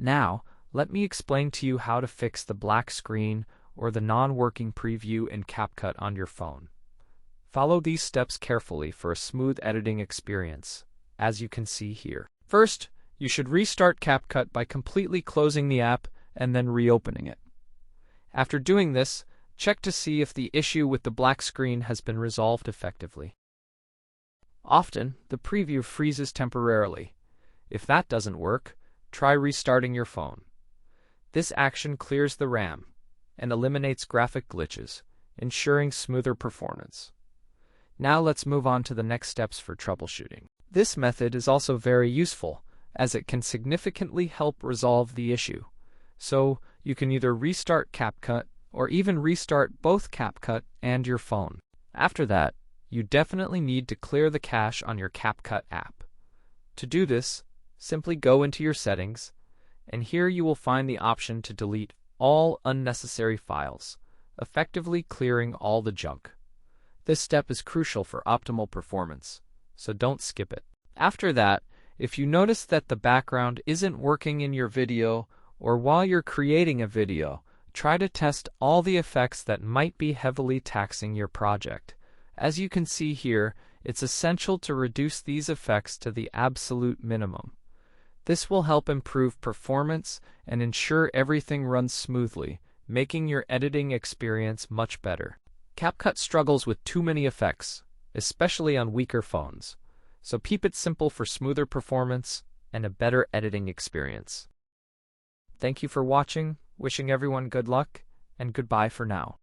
Now, let me explain to you how to fix the black screen or the non-working preview in CapCut on your phone. Follow these steps carefully for a smooth editing experience, as you can see here. First, you should restart CapCut by completely closing the app and then reopening it. After doing this, check to see if the issue with the black screen has been resolved effectively. Often, the preview freezes temporarily. If that doesn't work, try restarting your phone. This action clears the RAM and eliminates graphic glitches, ensuring smoother performance. Now let's move on to the next steps for troubleshooting. This method is also very useful, as it can significantly help resolve the issue. So, you can either restart CapCut or even restart both CapCut and your phone. After that, you definitely need to clear the cache on your CapCut app. To do this, simply go into your settings, and here you will find the option to delete all unnecessary files, effectively clearing all the junk. This step is crucial for optimal performance, so don't skip it. After that, if you notice that the background isn't working in your video or while you're creating a video, try to test all the effects that might be heavily taxing your project. As you can see here, it's essential to reduce these effects to the absolute minimum. This will help improve performance and ensure everything runs smoothly, making your editing experience much better. CapCut struggles with too many effects, especially on weaker phones, so keep it simple for smoother performance and a better editing experience. Thank you for watching, wishing everyone good luck, and goodbye for now.